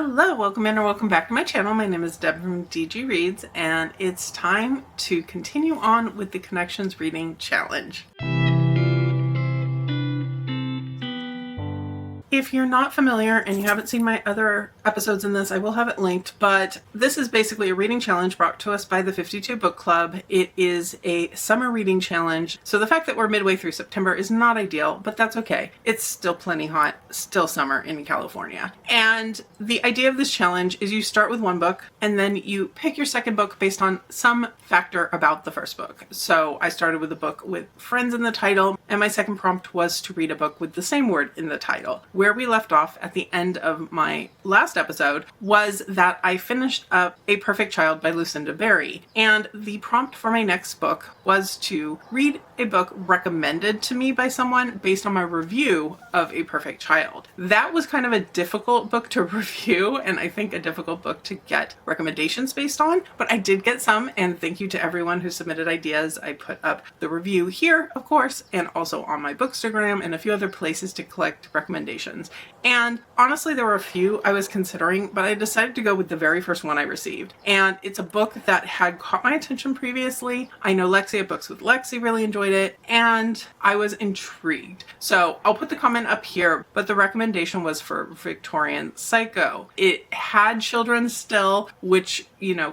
Hello, welcome in or welcome back to my channel. My name is Deb from DG Reads, and it's time to continue on with the Connections Reading Challenge. If you're not familiar and you haven't seen my other episodes in this, I will have it linked, but this is basically a reading challenge brought to us by the 52 Book Club. It is a summer reading challenge, so the fact that we're midway through September is not ideal, but that's okay. It's still plenty hot, still summer in California. And the idea of this challenge is you start with one book, and then you pick your second book based on some factor about the first book. So I started with a book with friends in the title, and my second prompt was to read a book with the same word in the title. Where we left off at the end of my last episode was that I finished up A Perfect Child by Lucinda Berry, and the prompt for my next book was to read a book recommended to me by someone based on my review of A Perfect Child. That was kind of a difficult book to review, and I think a difficult book to get recommendations based on, but I did get some, and thank you to everyone who submitted ideas. I put up the review here, of course, and also on my Bookstagram and a few other places to collect recommendations. And honestly, there were a few I was considering, but I decided to go with the very first one I received. And it's a book that had caught my attention previously. I know Lexi at Books with Lexi really enjoyed it, and I was intrigued. So I'll put the comment up here, but the recommendation was for Victorian Psycho. It had children still, which,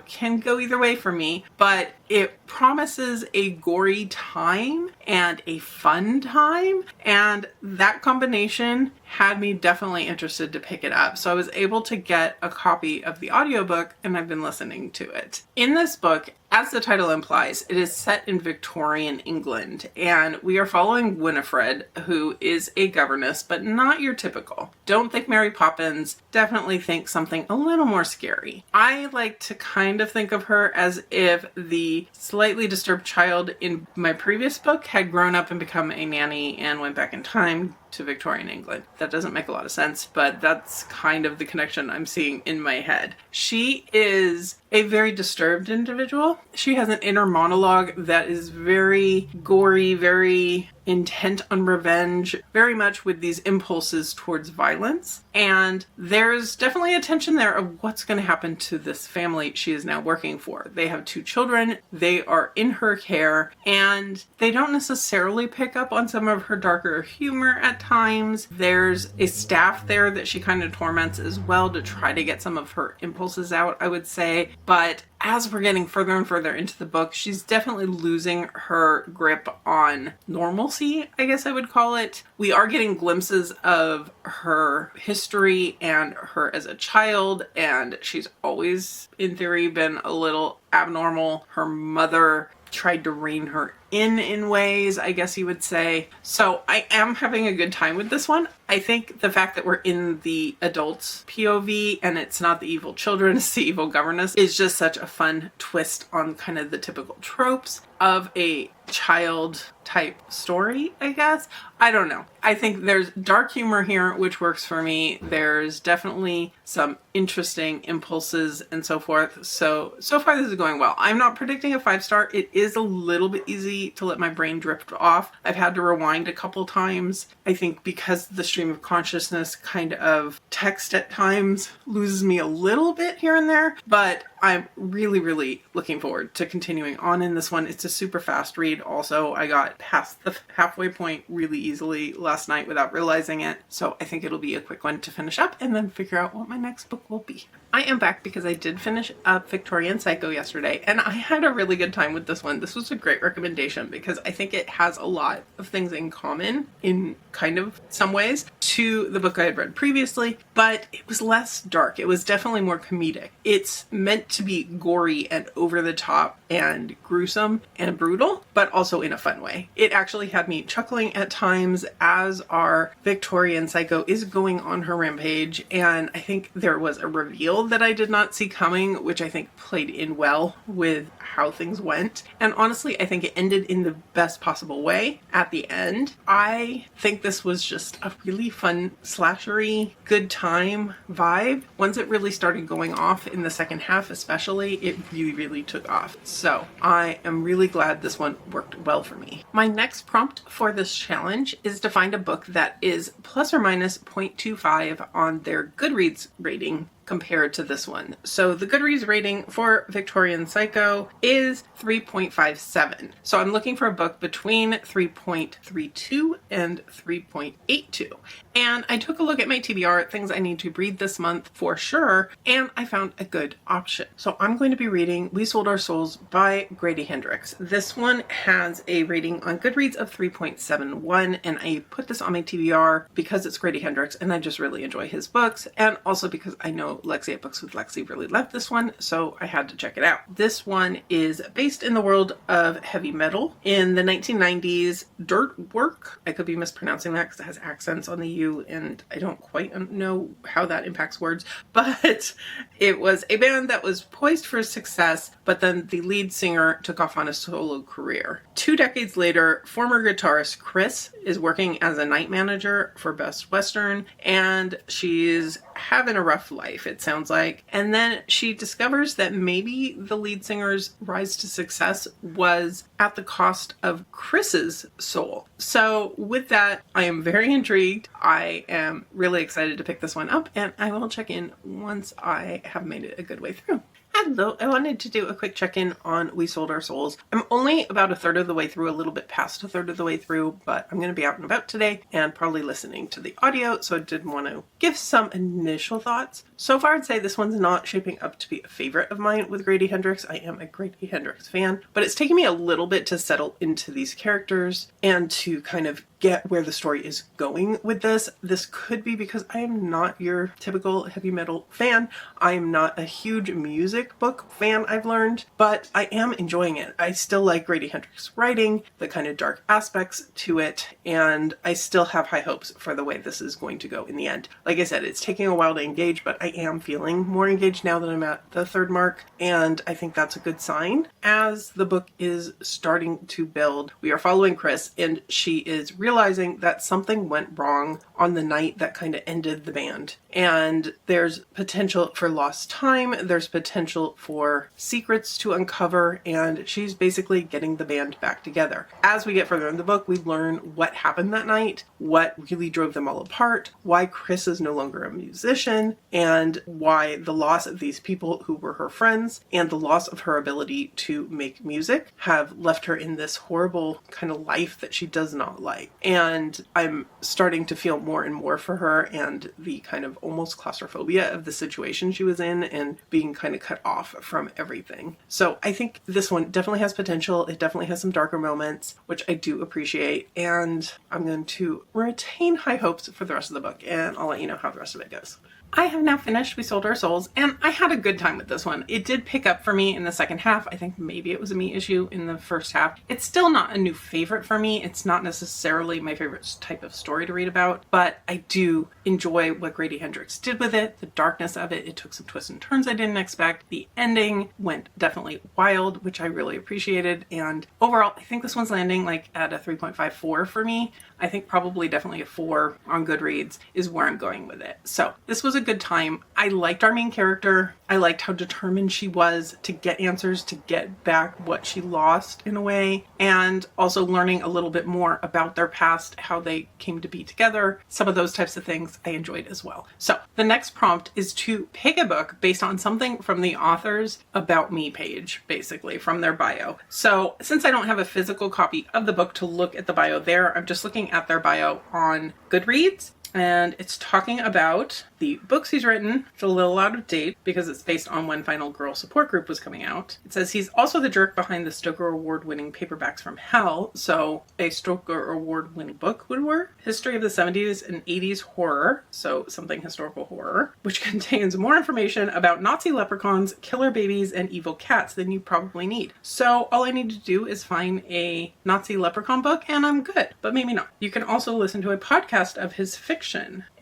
can go either way for me, but it promises a gory time and a fun time, and that combination had me definitely interested to pick it up. So I was able to get a copy of the audiobook, and I've been listening to it. In this book, as the title implies, it is set in Victorian England, and we are following Winifred, who is a governess, but not your typical. Don't think Mary Poppins, definitely think something a little more scary. I like to kind of think of her as if the slightly disturbed child in my previous book had grown up and become a nanny and went back in time to Victorian England. That doesn't make a lot of sense, but that's kind of the connection I'm seeing in my head. She is a very disturbed individual. She has an inner monologue that is very gory, very intent on revenge, very much with these impulses towards violence. And there's definitely a tension there of what's going to happen to this family she is now working for. They have 2 children, they are in her care, and they don't necessarily pick up on some of her darker humor at times. There's a staff there that she kind of torments as well to try to get some of her impulses out, I would say. But as we're getting further and further into the book, she's definitely losing her grip on normalcy, I guess I would call it. We are getting glimpses of her history and her as a child, and she's always, in theory, been a little abnormal. Her mother tried to rein her in ways, I guess you would say. So I am having a good time with this one. I think the fact that we're in the adults POV and it's not the evil children, it's the evil governess, is just such a fun twist on kind of the typical tropes of a child type story, I guess. I don't know. I think there's dark humor here, which works for me. There's definitely some interesting impulses and so forth. So far this is going well. I'm not predicting a 5-star. It is a little bit easy to let my brain drift off. I've had to rewind a couple times. I think because the stream of consciousness kind of text at times loses me a little bit here and there, but I'm really, really looking forward to continuing on in this one. It's a super fast read. Also, I got past the halfway point really easily last night without realizing it. So I think it'll be a quick one to finish up and then figure out what my next book will be. I am back because I did finish up Victorian Psycho yesterday, and I had a really good time with this one. This was a great recommendation because I think it has a lot of things in common in kind of some ways to the book I had read previously, but it was less dark. It was definitely more comedic. It's meant to be gory and over the top and gruesome and brutal, but also in a fun way. It actually had me chuckling at times as our Victorian Psycho is going on her rampage, and I think there was a reveal that I did not see coming, which I think played in well with how things went. And honestly, I think it ended in the best possible way at the end. I think this was just a really fun slashery, good time vibe. Once it really started going off in the second half especially, it really, really took off. So I am really glad this one worked well for me. My next prompt for this challenge is to find a book that is plus or minus 0.25 on their Goodreads rating compared to this one. So the Goodreads rating for Victorian Psycho is 3.57. So I'm looking for a book between 3.32 and 3.82. And I took a look at my TBR, things I need to read this month for sure, and I found a good option. So I'm going to be reading We Sold Our Souls by Grady Hendrix. This one has a rating on Goodreads of 3.71, and I put this on my TBR because it's Grady Hendrix and I just really enjoy his books, and also because I know Lexi at Books with Lexi really loved this one, so I had to check it out. This one is based in the world of heavy metal in the 1990s. Dirt Work, I could be mispronouncing that because it has accents on the U and I don't quite know how that impacts words, but it was a band that was poised for success, but then the lead singer took off on a solo career. 2 decades later, former guitarist Chris is working as a night manager for Best Western, and she's having a rough life, it sounds like. And then she discovers that maybe the lead singer's rise to success was at the cost of Chris's soul. So with that, I am very intrigued. I am really excited to pick this one up, and I will check in once I have made it a good way through. Hello, I wanted to do a quick check-in on We Sold Our Souls. I'm only about a third of the way through, a little bit past a third of the way through, but I'm going to be out and about today and probably listening to the audio, so I did want to give some initial thoughts. So far, I'd say this one's not shaping up to be a favorite of mine with Grady Hendrix. I am a Grady Hendrix fan, but it's taken me a little bit to settle into these characters and to kind of get where the story is going with this. This could be because I am not your typical heavy metal fan. I am not a huge music book fan, I've learned, but I am enjoying it. I still like Grady Hendrix writing, the kind of dark aspects to it, and I still have high hopes for the way this is going to go in the end. Like I said, it's taking a while to engage, but I am feeling more engaged now that I'm at the third mark, and I think that's a good sign. As the book is starting to build, we are following Chris, and she is realizing that something went wrong on the night that kind of ended the band. And there's potential for lost time, there's potential for secrets to uncover, and she's basically getting the band back together. As we get further in the book, we learn what happened that night, what really drove them all apart, why Chris is no longer a musician, and why the loss of these people who were her friends and the loss of her ability to make music have left her in this horrible kind of life that she does not like. And I'm starting to feel more and more for her and the kind of almost claustrophobia of the situation she was in and being kind of cut off from everything. So I think this one definitely has potential. It definitely has some darker moments, which I do appreciate. And I'm going to retain high hopes for the rest of the book, and I'll let you know how the rest of it goes. I have now finished We Sold Our Souls, and I had a good time with this one. It did pick up for me in the second half. I think maybe it was a me issue in the first half. It's still not a new favorite for me. It's not necessarily my favorite type of story to read about, but I do enjoy what Grady Hendrix did with it, the darkness of it. It took some twists and turns I didn't expect. The ending went definitely wild, which I really appreciated, and overall, I think this one's landing like at a 3.54 for me. I think probably definitely a 4 on Goodreads is where I'm going with it. So this was a good time. I liked our main character. I liked how determined she was to get answers, to get back what she lost in a way, and also learning a little bit more about their past, how they came to be together. Some of those types of things I enjoyed as well. So the next prompt is to pick a book based on something from the author's About Me page, basically from their bio. So since I don't have a physical copy of the book to look at the bio there, I'm just looking at their bio on Goodreads. And it's talking about the books he's written. It's a little out of date because it's based on when Final Girl Support Group was coming out. It says he's also the jerk behind the Stoker Award-winning Paperbacks from Hell, so a Stoker Award-winning book would work. History of the 70s and 80s horror, so something historical horror, which contains more information about Nazi leprechauns, killer babies, and evil cats than you probably need. So all I need to do is find a Nazi leprechaun book and I'm good, but maybe not. You can also listen to a podcast of his fiction.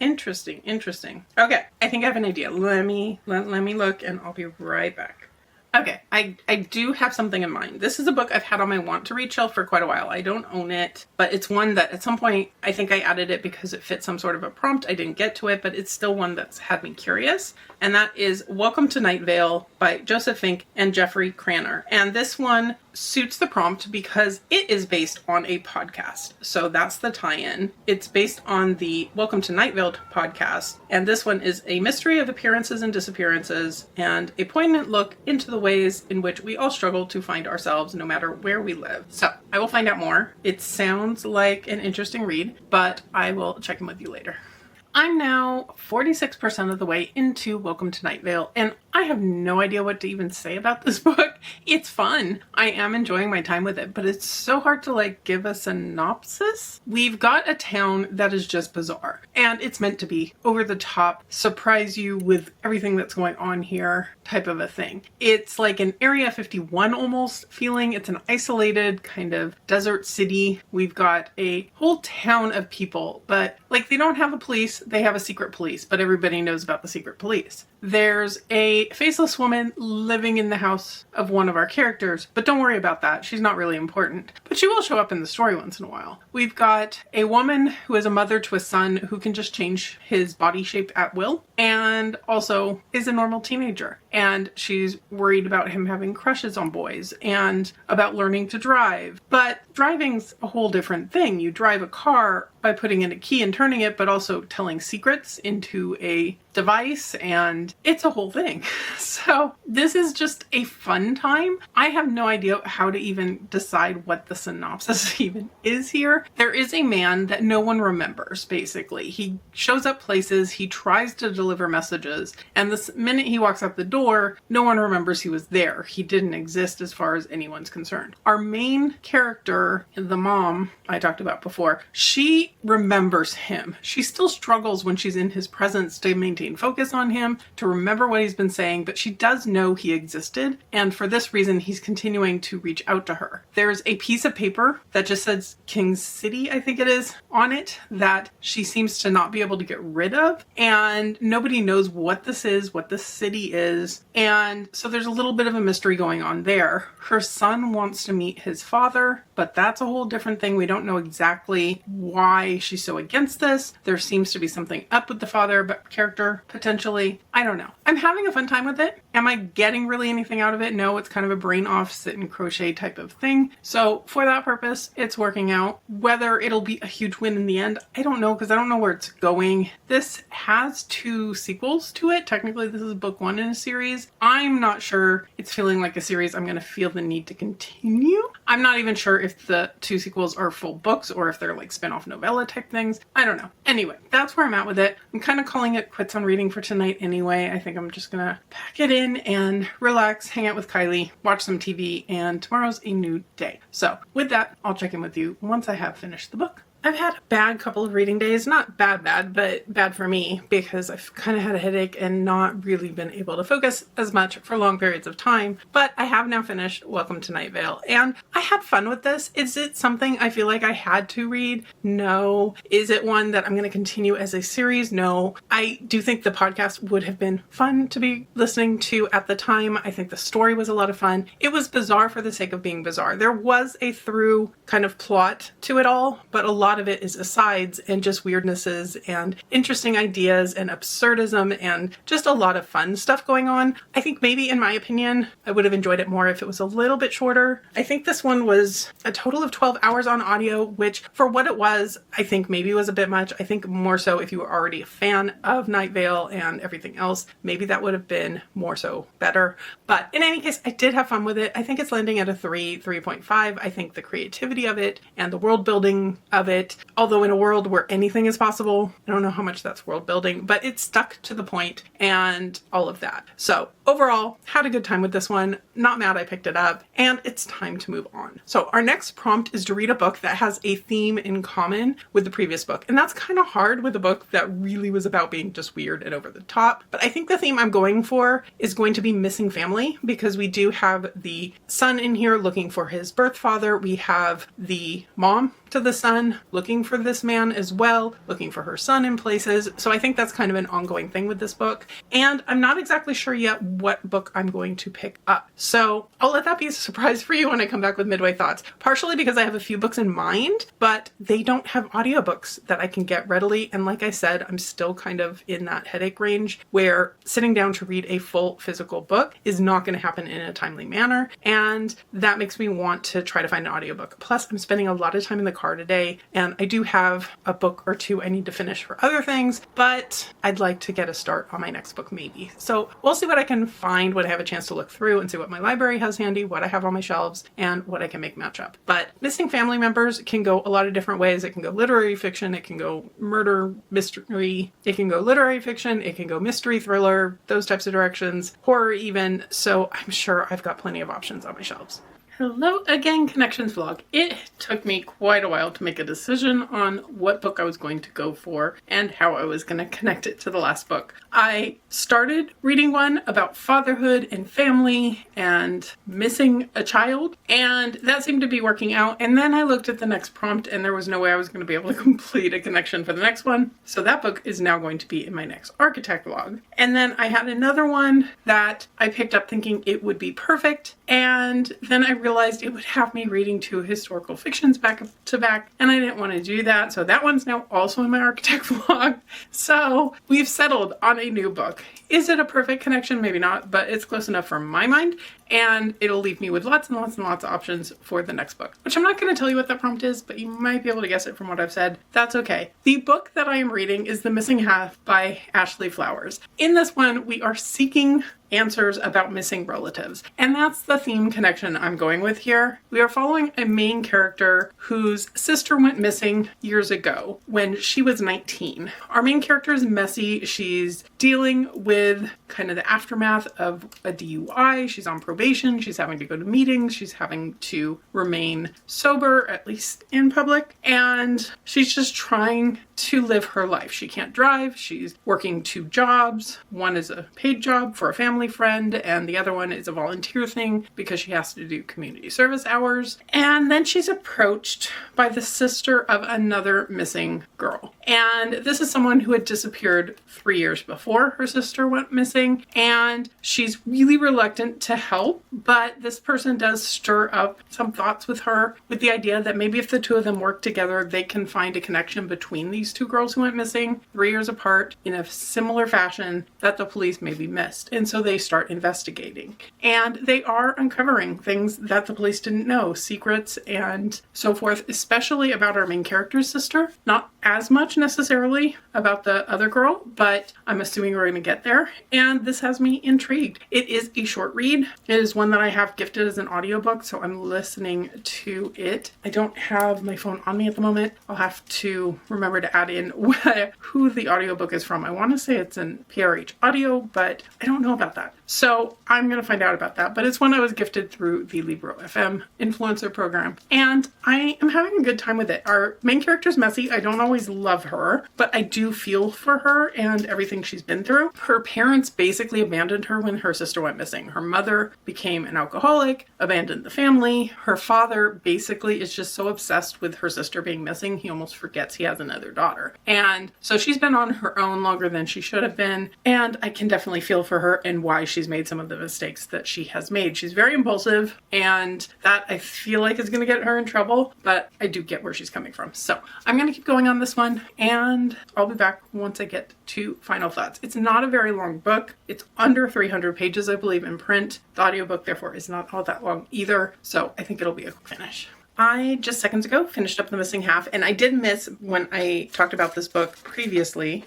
Interesting. Okay, I think I have an idea. Let me look and I'll be right back. Okay, I do have something in mind. This is a book I've had on my want to read shelf for quite a while. I don't own it, but it's one that at some point I think I added it because it fit some sort of a prompt. I didn't get to it, but it's still one that's had me curious. and that is Welcome to Night Vale by Joseph Fink and Jeffrey Cranor. And this one suits the prompt because it is based on a podcast. So that's the tie-in. It's based on the Welcome to Night Vale podcast, and this one is a mystery of appearances and disappearances and a poignant look into the ways in which we all struggle to find ourselves no matter where we live. So I will find out more. It sounds like an interesting read, but I will check in with you later. I'm now 46% of the way into Welcome to Night Vale, and I have no idea what to even say about this book. It's fun. I am enjoying my time with it, but it's so hard to give a synopsis. We've got a town that is just bizarre, and it's meant to be over the top, surprise you with everything that's going on here type of a thing. It's like an Area 51 almost feeling. It's an isolated kind of desert city. We've got a whole town of people, but they don't have a police. They have a secret police, but everybody knows about the secret police. There's a faceless woman living in the house of one of our characters, but don't worry about that. She's not really important, but she will show up in the story once in a while. We've got a woman who is a mother to a son who can just change his body shape at will, and also is a normal teenager. And she's worried about him having crushes on boys and about learning to drive. But driving's a whole different thing. You drive a car by putting in a key and turning it, but also telling secrets into a device, and it's a whole thing. So this is just a fun time. I have no idea how to even decide what the synopsis even is here. There is a man that no one remembers, basically. He shows up places, he tries to deliver messages, and the minute he walks out the door, no one remembers he was there. He didn't exist as far as anyone's concerned. Our main character, the mom I talked about before, she remembers him. She still struggles when she's in his presence to maintain focus on him, to remember what he's been saying, but she does know he existed, and for this reason he's continuing to reach out to her. There's a piece of paper that just says King City, I think it is, on it that she seems to not be able to get rid of, and nobody knows what this is, what the city is, and so there's a little bit of a mystery going on there. Her son wants to meet his father, but that's a whole different thing. We don't know exactly why she's so against this. There seems to be something up with the father character, potentially. I don't know. I'm having a fun time with it. Am I getting really anything out of it? No, it's kind of a brain off, sit and crochet type of thing. So for that purpose, it's working out. Whether it'll be a huge win in the end, I don't know, because I don't know where it's going. This has 2 sequels to it. Technically, this is book 1 in a series. I'm not sure it's feeling like a series I'm going to feel the need to continue. I'm not even sure if the 2 sequels are full books or if they're spin-off novella type things. I don't know. Anyway, that's where I'm at with it. I'm kind of calling it quits on reading for tonight anyway. I think I'm just gonna pack it in and relax, hang out with Kylie, watch some TV, and tomorrow's a new day. So with that, I'll check in with you once I have finished the book. I've had a bad couple of reading days. Not bad, but bad for me because I've kind of had a headache and not really been able to focus as much for long periods of time. But I have now finished Welcome to Night Vale, and I had fun with this. Is it something I feel like I had to read? No. Is it one that I'm going to continue as a series? No. I do think the podcast would have been fun to be listening to at the time. I think the story was a lot of fun. It was bizarre for the sake of being bizarre. There was a through kind of plot to it all, but a lot of it is asides and just weirdnesses and interesting ideas and absurdism and just a lot of fun stuff going on. I think maybe, in my opinion, I would have enjoyed it more if it was a little bit shorter. I think this one was a total of 12 hours on audio, which for what it was, I think maybe was a bit much. I think more so if you were already a fan of Night Vale and everything else, maybe that would have been more so better. But in any case, I did have fun with it. I think it's landing at a 3.5. I think the creativity of it and the world building of it, although in a world where anything is possible, I don't know how much that's world building, but it stuck to the point and all of that. So overall, had a good time with this one. Not mad I picked it up, and it's time to move on. So our next prompt is to read a book that has a theme in common with the previous book. And that's kind of hard with a book that really was about being just weird and over the top. But I think the theme I'm going for is going to be missing family, because we do have the son in here looking for his birth father. We have the mom to the son, looking for this man as well, looking for her son in places. So I think that's kind of an ongoing thing with this book. And I'm not exactly sure yet what book I'm going to pick up. So I'll let that be a surprise for you when I come back with midway thoughts. Partially because I have a few books in mind, but they don't have audiobooks that I can get readily. And like I said, I'm still kind of in that headache range where sitting down to read a full physical book is not going to happen in a timely manner. And that makes me want to try to find an audiobook. Plus, I'm spending a lot of time in the car today, and I do have a book or two I need to finish for other things, but I'd like to get a start on my next book maybe. So we'll see what I can find when I have a chance to look through and see what my library has handy, what I have on my shelves, and what I can make match up. But missing family members can go a lot of different ways. It can go literary fiction, it can go murder, mystery, it can go literary fiction, it can go mystery, thriller, those types of directions, horror even. So I'm sure I've got plenty of options on my shelves. Hello again, Connections Vlog. It took me quite a while to make a decision on what book I was going to go for and how I was going to connect it to the last book. I started reading one about fatherhood and family and missing a child, and that seemed to be working out. And then I looked at the next prompt and there was no way I was going to be able to complete a connection for the next one. So that book is now going to be in my next architect vlog. And then I had another one that I picked up thinking it would be perfect, and then I realized it would have me reading two historical fictions back to back, and I didn't want to do that. So that one's now also in my architect vlog. So we've settled on a new book. Is it a perfect connection? Maybe not, but it's close enough for my mind, and it'll leave me with lots and lots and lots of options for the next book, which I'm not going to tell you what that prompt is, but you might be able to guess it from what I've said. That's okay. The book that I am reading is The Missing Half by Ashley Flowers. In this one, we are seeking answers about missing relatives, and that's the theme connection I'm going with here. We are following a main character whose sister went missing years ago when she was 19. Our main character is messy. She's dealing with kind of the aftermath of a DUI. She's on probation. She's having to go to meetings. She's having to remain sober, at least in public, and she's just trying to live her life. She can't drive. She's working two jobs. One is a paid job for a family friend, and the other one is a volunteer thing because she has to do community service hours. And then she's approached by the sister of another missing girl. And this is someone who had disappeared 3 years before her sister went missing, and she's really reluctant to help, but this person does stir up some thoughts with her with the idea that maybe if the two of them work together, they can find a connection between these two girls who went missing 3 years apart in a similar fashion that the police maybe missed. And so they start investigating, and they are uncovering things that the police didn't know, secrets and so forth, especially about our main character's sister. Not as much necessarily about the other girl, but I'm assuming we're going to get there. And this has me intrigued. It is a short read. It is one that I have gifted as an audiobook, so I'm listening to it. I don't have my phone on me at the moment. I'll have to remember to add in who the audiobook is from. I want to say it's in PRH Audio, but I don't know about that. So I'm going to find out about that. But it's one I was gifted through the Libro FM influencer program, and I am having a good time with it. Our main character's messy. I don't always love her, but I do feel for her and everything she's been through. Her parents basically abandoned her when her sister went missing. Her mother became an alcoholic, abandoned the family. Her father basically is just so obsessed with her sister being missing, he almost forgets he has another daughter. And so she's been on her own longer than she should have been, and I can definitely feel for her and why she's made some of the mistakes that she has made. She's very impulsive, and that I feel like is going to get her in trouble, but I do get where she's coming from. So I'm going to keep going on this one, and I'll be back once I get to final thoughts. It's not a very long book. It's under 300 pages, I believe, in print. The audiobook, therefore, is not all that long either, so I think it'll be a quick finish. I just seconds ago finished up The Missing Half, and I did miss when I talked about this book previously.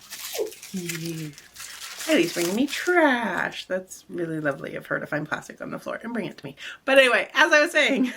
Eddie's bringing me trash. That's really lovely of her to find plastic on the floor and bring it to me. But anyway, as I was saying,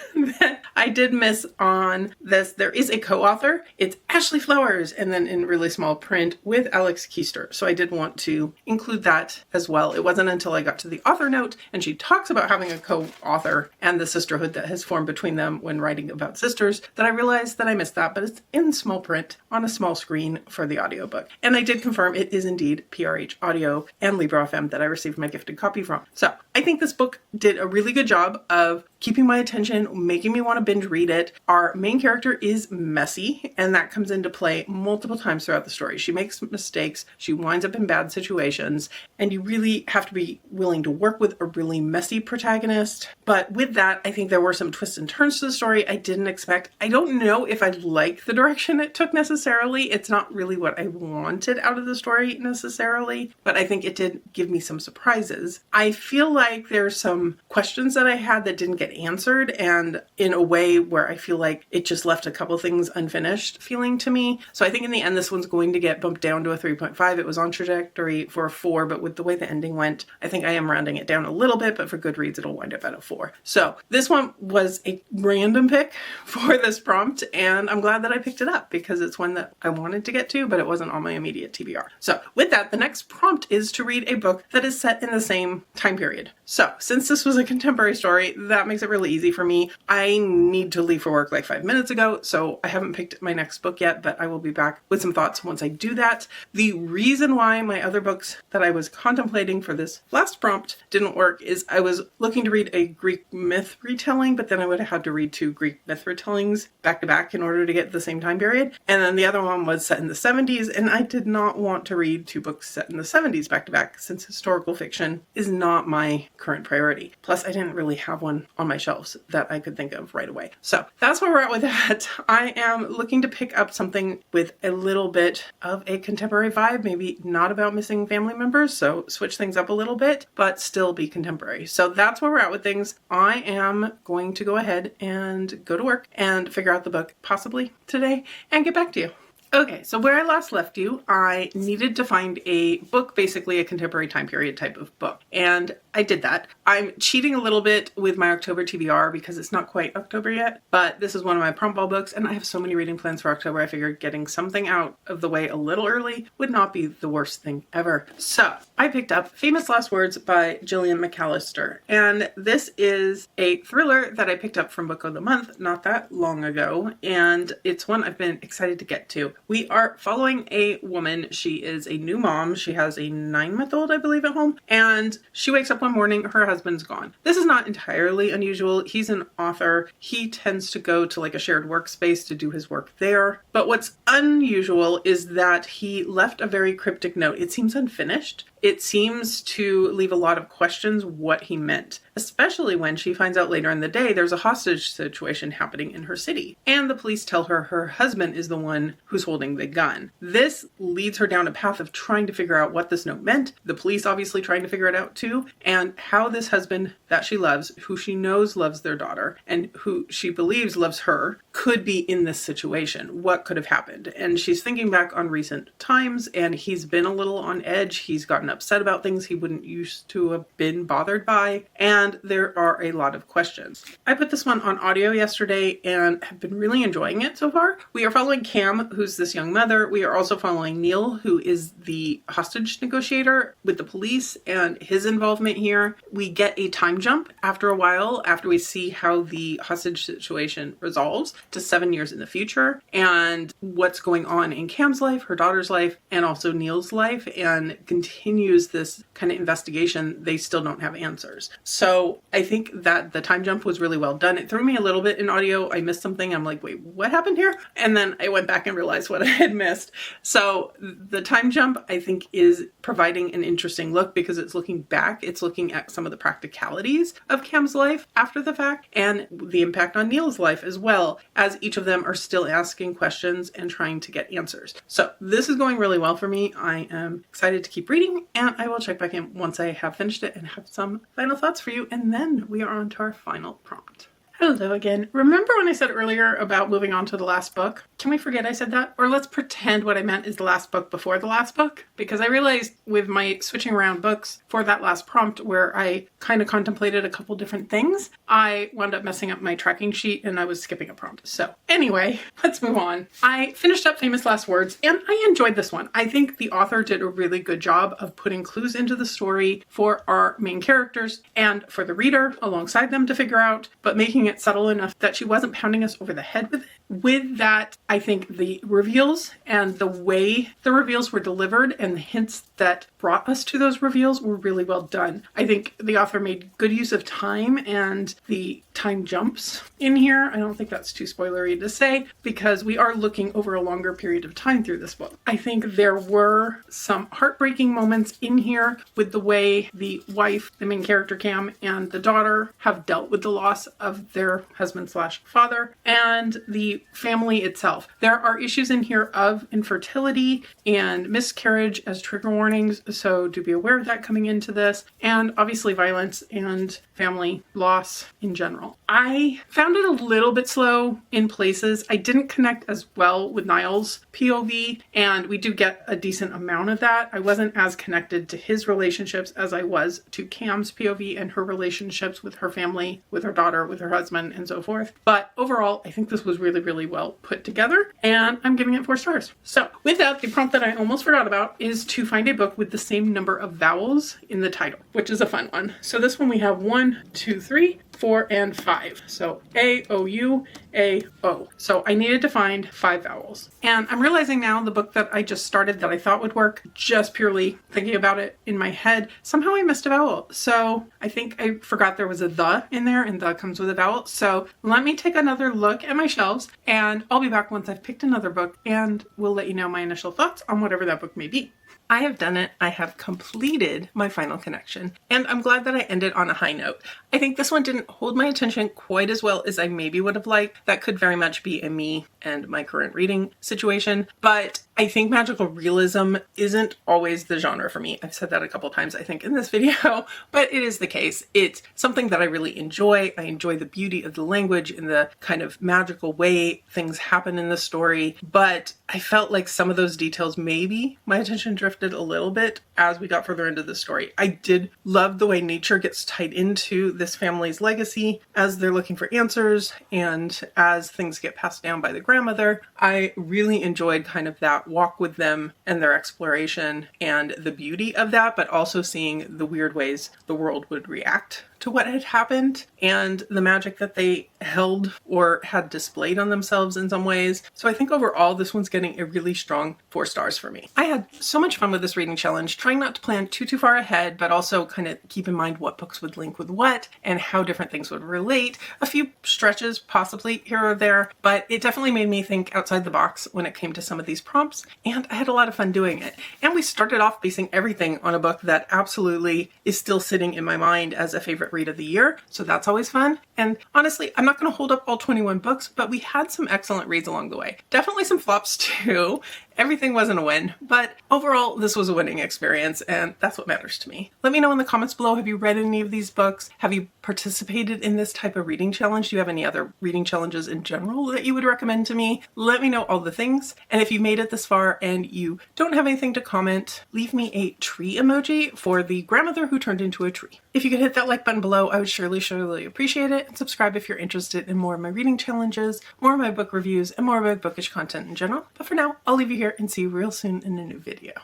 I did miss on this. There is a co-author. It's Ashley Flowers, and then in really small print with Alex Keister. So I did want to include that as well. It wasn't until I got to the author note and she talks about having a co-author and the sisterhood that has formed between them when writing about sisters that I realized that I missed that, but it's in small print on a small screen for the audiobook. And I did confirm it is indeed PRH Audio and Libro FM that I received my gifted copy from. So I think this book did a really good job of keeping my attention, making me want to binge read it. Our main character is messy, and that comes into play multiple times throughout the story. She makes mistakes, she winds up in bad situations, and you really have to be willing to work with a really messy protagonist. But with that, I think there were some twists and turns to the story I didn't expect. I don't know if I like the direction it took necessarily. It's not really what I wanted out of the story necessarily, but I think it did give me some surprises. I feel like there's some questions that I had that didn't get answered, and in a way where I feel like it just left a couple things unfinished feeling to me. So I think in the end, this one's going to get bumped down to a 3.5. It was on trajectory for a 4, but with the way the ending went, I think I am rounding it down a little bit, but for Goodreads, it'll wind up at a 4. So this one was a random pick for this prompt, and I'm glad that I picked it up because it's one that I wanted to get to, but it wasn't on my immediate TBR. So with that, the next prompt is to read a book that is set in the same time period. So since this was a contemporary story, that makes it really easy for me. I need to leave for work like 5 minutes ago, so I haven't picked my next book yet, but I will be back with some thoughts once I do that. The reason why my other books that I was contemplating for this last prompt didn't work is I was looking to read a Greek myth retelling, but then I would have had to read 2 Greek myth retellings back to back in order to get the same time period. And then the other one was set in the 70s, and I did not want to read 2 books set in the 70s back to back since historical fiction is not my current priority. Plus, I didn't really have one on my shelves that I could think of right away. So that's where we're at with that. I am looking to pick up something with a little bit of a contemporary vibe, maybe not about missing family members, so switch things up a little bit, but still be contemporary. So that's where we're at with things. I am going to go ahead and go to work and figure out the book possibly today and get back to you. Okay, so where I last left you, I needed to find a book, basically a contemporary time period type of book. And I did that. I'm cheating a little bit with my October TBR because it's not quite October yet, but this is one of my prompt ball books and I have so many reading plans for October. I figured getting something out of the way a little early would not be the worst thing ever. So I picked up Famous Last Words by Gillian McAllister. And this is a thriller that I picked up from Book of the Month not that long ago. And it's one I've been excited to get to. We are following a woman. She is a new mom. She has a 9-month-old, I believe, at home. And she wakes up one morning, her husband's gone. This is not entirely unusual. He's an author. He tends to go to like a shared workspace to do his work there. But what's unusual is that he left a very cryptic note. It seems unfinished. It seems to leave a lot of questions what he meant, especially when she finds out later in the day there's a hostage situation happening in her city. And the police tell her her husband is the one who's holding the gun. This leads her down a path of trying to figure out what this note meant. The police obviously trying to figure it out too. And how this husband that she loves, who she knows loves their daughter, and who she believes loves her, could be in this situation. What could have happened? And she's thinking back on recent times, and he's been a little on edge. He's gotten upset about things he wouldn't used to have been bothered by, and there are a lot of questions. I put this one on audio yesterday and have been really enjoying it so far. We are following Cam, who's this young mother. We are also following Neil, who is the hostage negotiator with the police, and his involvement here. We get a time jump after a while, after we see how the hostage situation resolves, to 7 years in the future, and what's going on in Cam's life, her daughter's life, and also Neil's life, and continues this kind of investigation. They still don't have answers. So I think that the time jump was really well done. It threw me a little bit in audio. I missed something. I'm like, wait, what happened here? And then I went back and realized what I had missed. So the time jump, I think, is providing an interesting look because it's looking back. It's looking at some of the practicalities of Cam's life after the fact and the impact on Neil's life as well, as each of them are still asking questions and trying to get answers. So this is going really well for me. I am excited to keep reading, and I will check back in once I have finished it and have some final thoughts for you, and then we are on to our final prompt. Hello again. Remember when I said earlier about moving on to the last book? Can we forget I said that? Or let's pretend what I meant is the last book before the last book? Because I realized with my switching around books for that last prompt where I kind of contemplated a couple different things, I wound up messing up my tracking sheet and I was skipping a prompt. So anyway, let's move on. I finished up Famous Last Words and I enjoyed this one. I think the author did a really good job of putting clues into the story for our main characters and for the reader alongside them to figure out, but making it subtle enough that she wasn't pounding us over the head with it. With that, I think the reveals and the way the reveals were delivered and the hints that brought us to those reveals were really well done. I think the author made good use of time and the time jumps in here. I don't think that's too spoilery to say because we are looking over a longer period of time through this book. I think there were some heartbreaking moments in here with the way the wife, the main character Cam, and the daughter have dealt with the loss of their husband/father and the family itself. There are issues in here of infertility and miscarriage as trigger warnings, so do be aware of that coming into this, and obviously violence and family loss in general. I found it a little bit slow in places. I didn't connect as well with Niall's POV, and we do get a decent amount of that. I wasn't as connected to his relationships as I was to Cam's POV and her relationships with her family, with her daughter, with her husband, and so forth. But overall, I think this was really, really well put together, and I'm giving it 4 stars. So with that, the prompt that I almost forgot about is to find a book with the same number of vowels in the title, which is a fun one. So this one we have 1, 2, 3, 4, and 5. So A, O, U, A, O. So I needed to find 5 vowels. And I'm realizing now the book that I just started that I thought would work, just purely thinking about it in my head, somehow I missed a vowel. So I think I forgot there was a the in there, and the comes with a vowel. So let me take another look at my shelves, and I'll be back once I've picked another book, and we'll let you know my initial thoughts on whatever that book may be. I have done it. I have completed my final connection, and I'm glad that I ended on a high note. I think this one didn't hold my attention quite as well as I maybe would have liked. That could very much be a me and my current reading situation, but I think magical realism isn't always the genre for me. I've said that a couple times, I think, in this video, but it is the case. It's something that I really enjoy. I enjoy the beauty of the language and the kind of magical way things happen in the story, but I felt like some of those details, maybe my attention drifted a little bit as we got further into the story. I did love the way nature gets tied into this family's legacy as they're looking for answers and as things get passed down by the grandmother. I really enjoyed kind of that walk with them and their exploration and the beauty of that, but also seeing the weird ways the world would react to what had happened and the magic that they held or had displayed on themselves in some ways. So I think overall this one's getting a really strong 4 stars for me. I had so much fun with this reading challenge, trying not to plan too far ahead, but also kind of keep in mind what books would link with what and how different things would relate. A few stretches possibly here or there, but it definitely made me think outside the box when it came to some of these prompts, and I had a lot of fun doing it. And we started off basing everything on a book that absolutely is still sitting in my mind as a favorite read of the year, so that's always fun. And honestly, I'm not going to hold up all 21 books, but we had some excellent reads along the way. Definitely some flops too. Everything wasn't a win, but overall this was a winning experience, and that's what matters to me. Let me know in the comments below, have you read any of these books? Have you participated in this type of reading challenge? Do you have any other reading challenges in general that you would recommend to me? Let me know all the things. And if you made it this far and you don't have anything to comment, leave me a tree emoji for the grandmother who turned into a tree. If you could hit that like button below, I would surely appreciate it, and subscribe if you're interested in more of my reading challenges, more of my book reviews, and more of my bookish content in general. But for now, I'll leave you here and see you real soon in a new video.